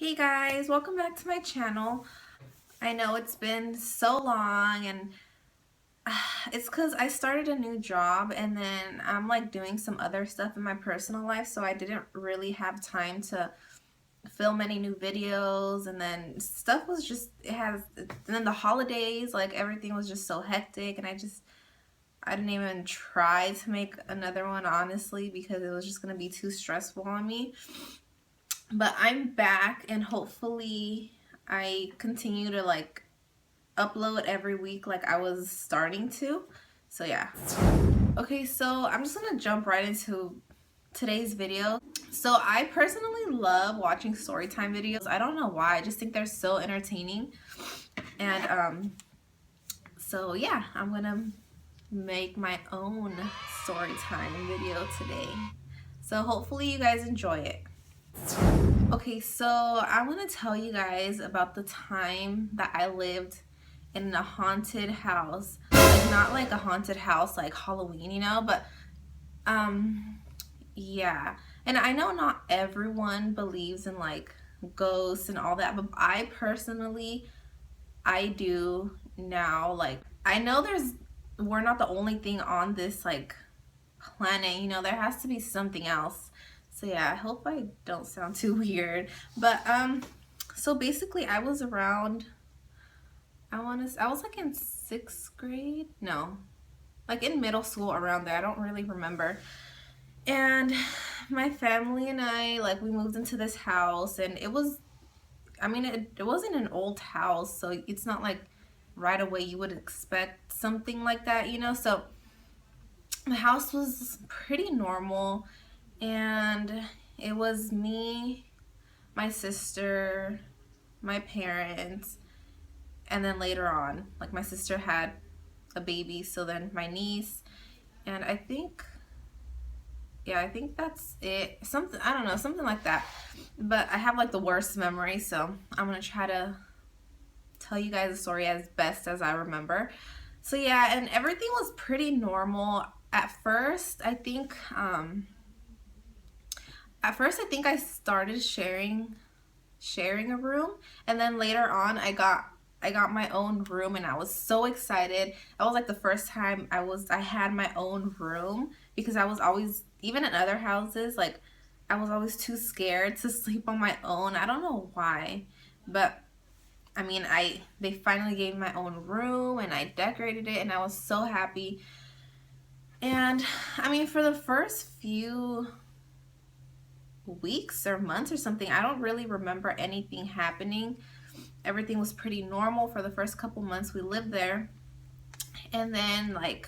Hey guys, welcome back to my channel. I know it's been so long and it's because I started a new job and then I'm like doing some other stuff in my personal life, so I didn't really have time to film any new videos, and then stuff was just and then the holidays, like everything was just so hectic, and I didn't even try to make another one, honestly, because it was just gonna be too stressful on me. But I'm back, and hopefully I continue to like upload every week like I was starting to. So yeah. Okay, so I'm just gonna jump right into today's video. So I personally love watching storytime videos. I don't know why, I just think they're so entertaining. And so yeah, I'm gonna make my own storytime video today. So hopefully you guys enjoy it. Okay, so I want to tell you guys about the time that I lived in a haunted house. Like, not like a haunted house like Halloween, but um yeah. And I know not everyone believes in like ghosts and all that, but I personally, I do now. Like, I know we're not the only thing on this like planet, there has to be something else. So yeah, I hope I don't sound too weird. But so basically I was around, I was like in 6th grade. No, like in middle school, around there. I don't really remember. And my family and I, like, we moved into this house, and it was, I mean, it wasn't an old house, so it's not like right away you would expect something like that. So the house was pretty normal, and it was me, my sister, my parents, and then later on, like, my sister had a baby, so then my niece, and I think, yeah, I think that's it. Something, I don't know, something like that. But I have like the worst memory, so I'm gonna try to tell you guys the story as best as I remember. So yeah, and everything was pretty normal at first. I started sharing a room, and then later on I got my own room, and I was so excited. That was like the first time I had my own room, because I was always, even in other houses, like, I was always too scared to sleep on my own. I don't know why, but I mean, they finally gave me my own room, and I decorated it, and I was so happy. And I mean, for the first few weeks or months or something, I don't really remember anything happening. Everything was pretty normal for the first couple months we lived there. And then, like,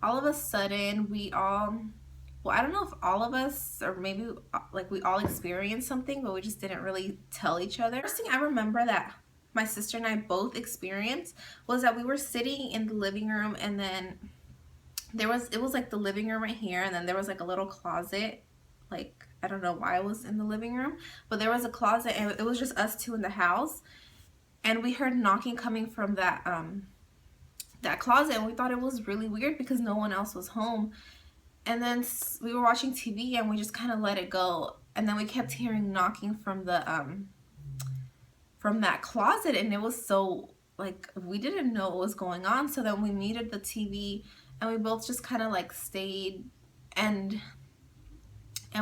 all of a sudden, well, I don't know if all of us, or maybe like we all experienced something, but we just didn't really tell each other. First thing I remember that my sister and I both experienced was that we were sitting in the living room, and then it was like the living room right here, and then there was like a little closet. Like, I don't know why I was in the living room, but there was a closet, and it was just us two in the house. And we heard knocking coming from that closet, and we thought it was really weird because no one else was home. And then we were watching TV, and we just kind of let it go. And then we kept hearing knocking from that closet, and it was so, like, we didn't know what was going on. So then we muted the TV, and we both just kind of like stayed, and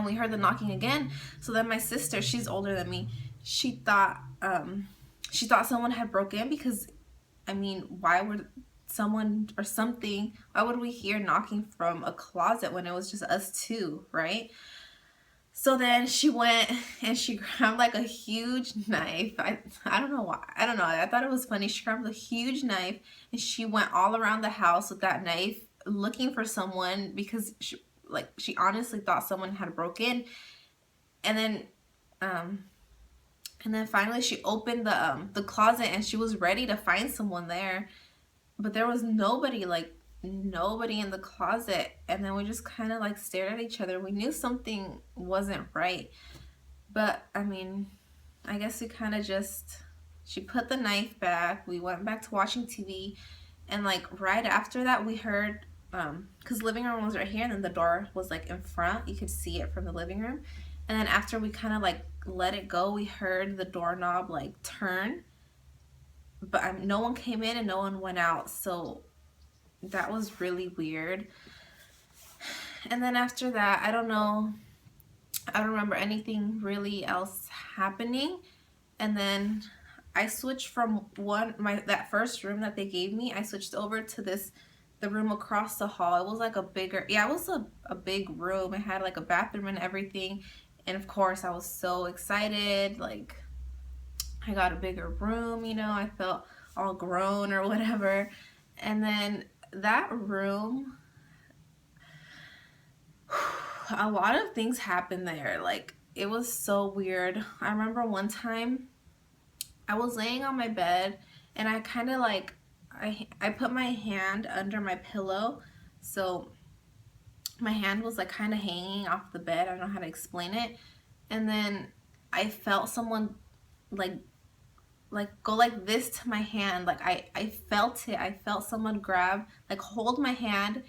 we heard the knocking again. So then my sister, she's older than me, she thought someone had broken in, because I mean, why would someone or something, why would we hear knocking from a closet when it was just us two, right? So then she went and she grabbed like a huge knife. I don't know why. I don't know. I thought it was funny. She grabbed a huge knife, and she went all around the house with that knife looking for someone, because she honestly thought someone had broken in. And then finally she opened the closet, and she was ready to find someone there, but there was nobody, like nobody in the closet. And then we just kind of like stared at each other. We knew something wasn't right, but I mean, I guess we kind of just, she put the knife back, we went back to watching TV, and like right after that we heard, because living room was right here, and then the door was like in front, you could see it from the living room. And then after we kind of like let it go, we heard the doorknob like turn, but no one came in and no one went out. So that was really weird. And then after that, I don't know, I don't remember anything really else happening. And then I switched from that first room that they gave me, I switched over to the room across the hall. It was like a bigger, yeah, it was a big room. It had like a bathroom and everything. And of course I was so excited, like I got a bigger room, I felt all grown or whatever. And then that room, a lot of things happened there. Like it was so weird. I remember one time I was laying on my bed and I kind of like I put my hand under my pillow, so my hand was like kind of hanging off the bed. I don't know how to explain it. And then I felt someone like go like this to my hand. Like I felt it. I felt someone grab, like hold my hand,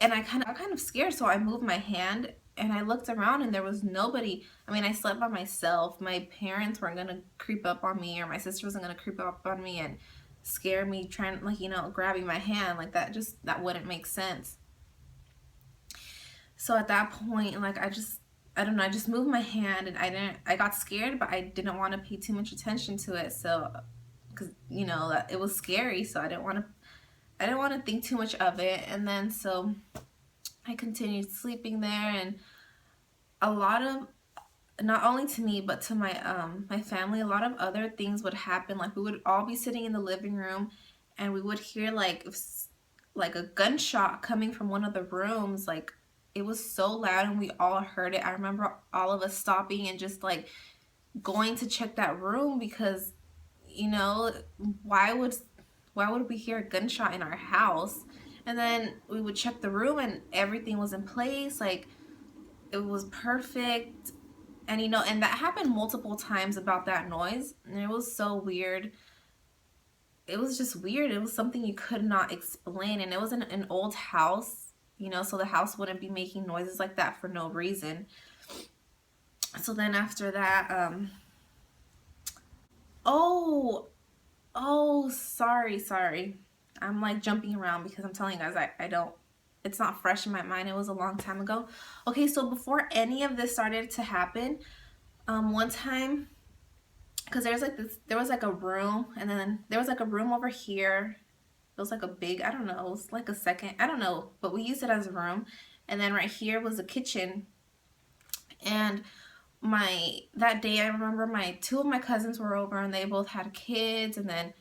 and I got kind of scared, so I moved my hand and I looked around and there was nobody. I mean, I slept by myself. My parents weren't gonna creep up on me, or my sister wasn't gonna creep up on me and scare me trying, like, grabbing my hand like that. Just that wouldn't make sense. So at that point, like I don't know, I just moved my hand and I got scared, but I didn't want to pay too much attention to it. So because that it was scary, so I didn't want to think too much of it. And then so I continued sleeping there, and a lot of, not only to me but to my family, a lot of other things would happen. Like we would all be sitting in the living room and we would hear like a gunshot coming from one of the rooms. Like it was so loud and we all heard it. I remember all of us stopping and just like going to check that room because why would we hear a gunshot in our house? And then we would check the room and everything was in place, like it was perfect. And and that happened multiple times about that noise, and it was so weird. It was just weird. It was something you could not explain, and it was in an old house, so the house wouldn't be making noises like that for no reason. So then after that, oh, sorry. I'm like jumping around because I'm telling you guys I don't, it's not fresh in my mind. It was a long time ago. Okay, so before any of this started to happen, one time, because there was like a room, and then there was like a room over here. It was like a big, I don't know, it was like a second, I don't know, but we used it as a room. And then right here was a kitchen. And that day I remember two of my cousins were over and they both had kids, and then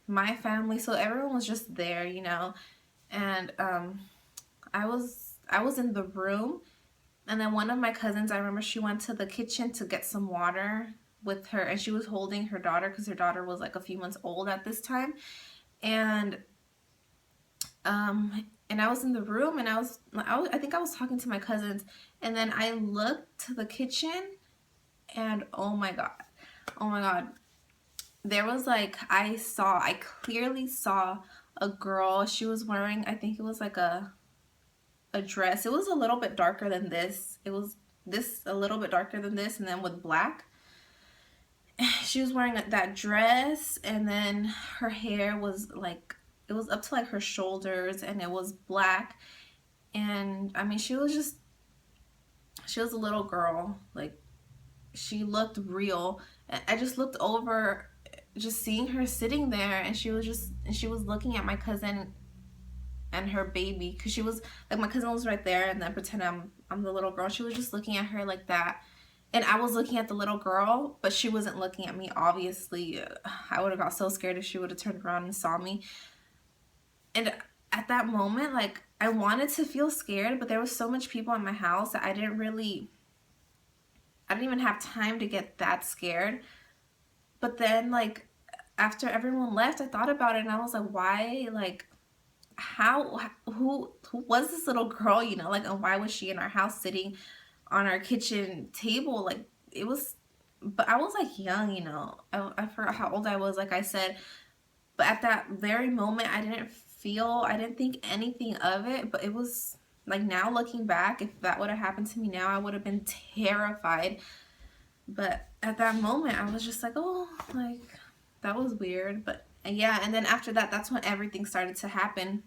my family, so everyone was just there, and I was in the room, and then one of my cousins, I remember she went to the kitchen to get some water with her, and she was holding her daughter because her daughter was like a few months old at this time. And and I was in the room, and I think I was talking to my cousins, and then I looked to the kitchen, and oh my god, there was like, I clearly saw a girl. She was wearing, I think it was like a dress. It was a little bit darker than this. It was this a little bit darker than this, and then with black. She was wearing that dress, and then her hair was like, it was up to like her shoulders, and it was black. And I mean, she was a little girl. Like, she looked real. I just looked over, just seeing her sitting there, and she was looking at my cousin and her baby, because she was like, my cousin was right there, and then pretend I'm the little girl. She was just looking at her like that, and I was looking at the little girl, but she wasn't looking at me, obviously. I would have got so scared if she would have turned around and saw me. And at that moment, like, I wanted to feel scared, but there was so much people in my house that I didn't even have time to get that scared. But then, like, after everyone left, I thought about it, and I was like, why, like, who was this little girl, like, and why was she in our house sitting on our kitchen table? Like, it was, but I was like young, I forgot how old I was, like I said. But at that very moment, I didn't think anything of it. But it was like, now looking back, if that would have happened to me now, I would have been terrified. But at that moment, I was just like, oh, like, that was weird. But yeah, and then after that, that's when everything started to happen.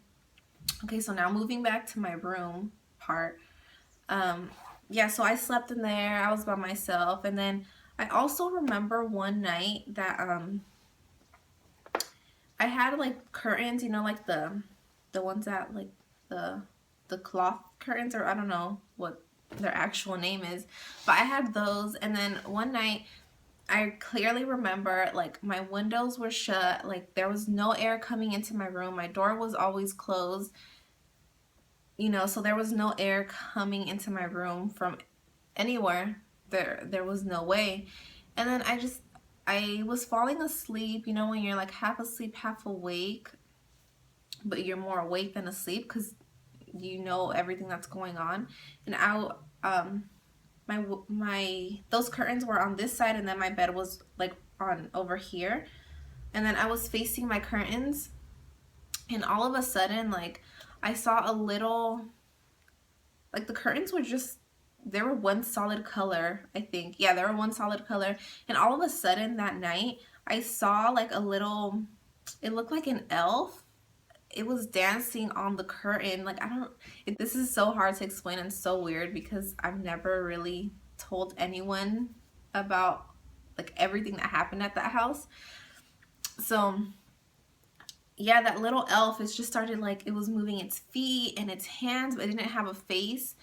Okay, so now moving back to my room part. Um, yeah, so I slept in there. I was by myself, and then I also remember one night that I had like curtains, you know, like the ones that like the the cloth curtains, or I don't know what their actual name is, but I had those. And then one night I clearly remember like my windows were shut, like there was no air coming into my room. My door was always closed, you know, so there was no air coming into my room from anywhere. There was no way. And then I was falling asleep, you know, when you're like half asleep, half awake, but you're more awake than asleep because you know everything that's going on. And um my those curtains were on this side, and then my bed was like on over here, and then I was facing my curtains, and all of a sudden, like, I saw a little, like, the curtains were just, they were one solid color, I think. Yeah, they were one solid color. And all of a sudden that night, I saw like a little, it looked like an elf. It was dancing on the curtain. Like, I don't, this is so hard to explain and so weird because I've never really told anyone about like everything that happened at that house. So yeah, that little elf, it just started like, it was moving its feet and its hands, but it didn't have a face.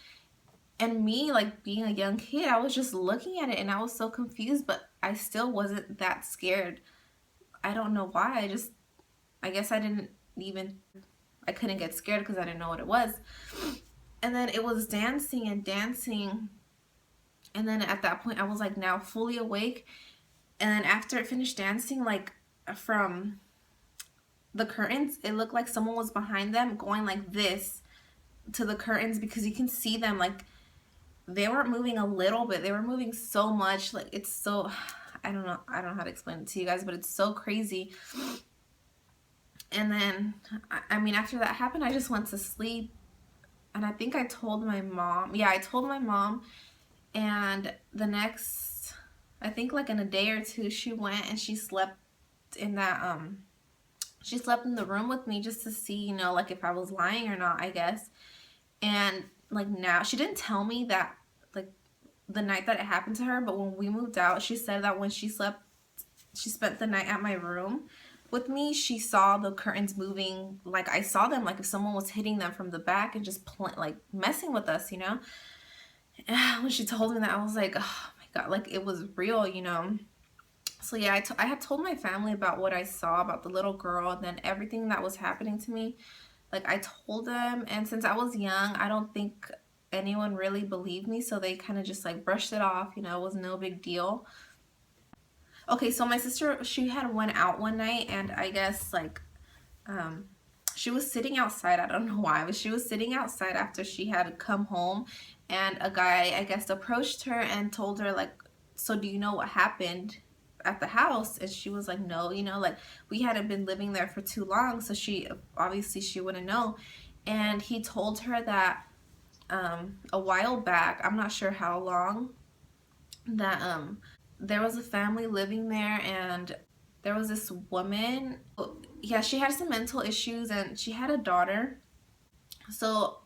And me, like being a young kid, I was just looking at it and I was so confused, but I still wasn't that scared. I don't know why. I guess I didn't even, I couldn't get scared because I didn't know what it was. And then it was dancing and dancing. And then at that point, I was like now fully awake. And then after it finished dancing, like from the curtains, it looked like someone was behind them going like this to the curtains, because you can see them, like they weren't moving a little bit, they were moving so much. Like, it's so, I don't know how to explain it to you guys, but it's so crazy. And then I mean, after that happened, I just went to sleep, and I think I told my mom. Yeah, I told my mom. And the next, I think like in a day or two, she went and she slept in that she slept in the room with me just to see, you know, like if I was lying or not, I guess. And like, now she didn't tell me that like the night that it happened to her, but when we moved out, she said that when she slept, she spent the night at my room with me, she saw the curtains moving. Like, I saw them, like if someone was hitting them from the back and just like messing with us, you know. And when she told me that, I was like, oh my god, like it was real, you know. So yeah, I had told my family about what I saw, about the little girl, and then everything that was happening to me. Like, I told them, and since I was young, I don't think anyone really believed me, so they kind of just like brushed it off, you know. It was no big deal. Okay, so my sister, she had went out one night, and I guess like um she was sitting outside. I don't know why, but she was sitting outside after she had come home, and a guy, I guess, approached her and told her like, so do you know what happened at the house? And she was like, no, you know, like we hadn't been living there for too long, so she obviously she wouldn't know. And he told her that a while back, I'm not sure how long, that there was a family living there, and there was this woman. Yeah, she had some mental issues and she had a daughter. So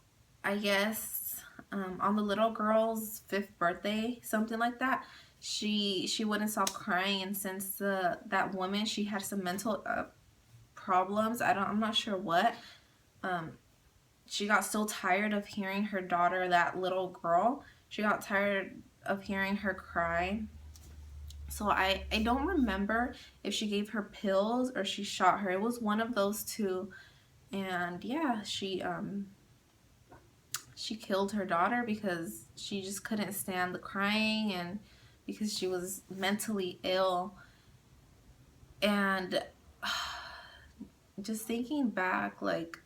I guess on the little girl's 5th birthday, something like that, she wouldn't stop crying. And since that woman, she had some mental problems, I'm not sure what, um she got so tired of hearing her daughter, that little girl, she got tired of hearing her cry. So I don't remember if she gave her pills or she shot her. It was one of those two. And yeah, she killed her daughter because she just couldn't stand the crying, and because she was mentally ill. And just thinking back, like,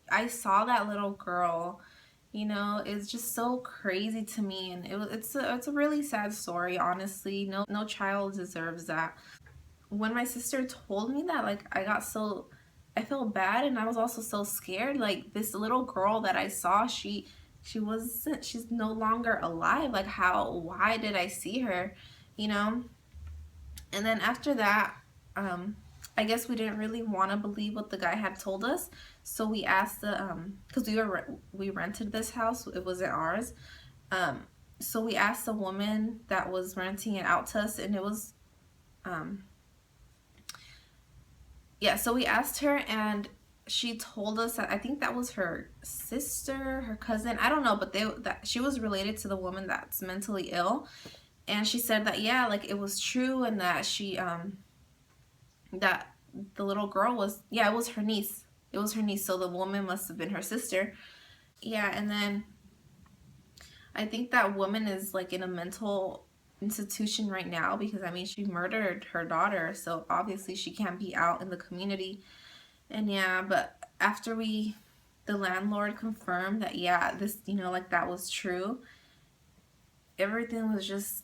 I saw that little girl, you know, it's just so crazy to me. And it's a really sad story, honestly. No child deserves that. When my sister told me that, like, I felt bad, and I was also so scared. Like, this little girl that I saw, she she's no longer alive. Like, why did I see her, you know? And then after that, I guess we didn't really want to believe what the guy had told us. So we asked because we rented this house. It wasn't ours. Um, so we asked the woman that was renting it out to us, and it was, yeah. So we asked her, and she told us that I think that was her sister, her cousin. I don't know, but that she was related to the woman that's mentally ill, and she said that yeah, like it was true, and that that the little girl was, yeah, it was her niece. It was her niece, so the woman must have been her sister. Yeah, and then I think that woman is like in a mental institution right now because I mean she murdered her daughter, so obviously she can't be out in the community. And yeah, but after the landlord confirmed that yeah, this, like that was true, everything was just,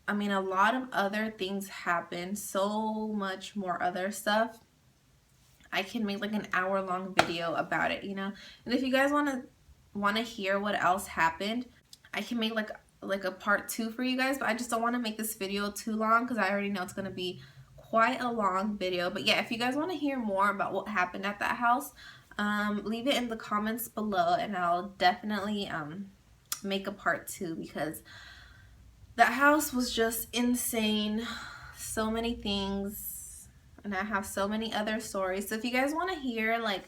I mean, a lot of other things happened, so much more other stuff. I can make like an hour-long video about it. And if you guys want to hear what else happened, I can make like a part 2 for you guys, but I just don't want to make this video too long because I already know it's going to be quite a long video. But yeah, if you guys want to hear more about what happened at that house, leave it in the comments below and I'll definitely make a part 2 because that house was just insane. So many things, and I have so many other stories. So if you guys want to hear like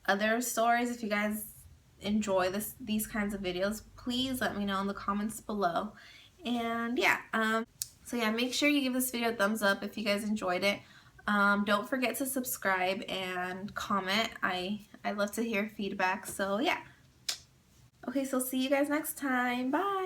other stories, if you guys enjoy these kinds of videos, please let me know in the comments below. And yeah, so yeah, make sure you give this video a thumbs up if you guys enjoyed it. Don't forget to subscribe and comment. I love to hear feedback. So yeah. Okay, so see you guys next time. Bye.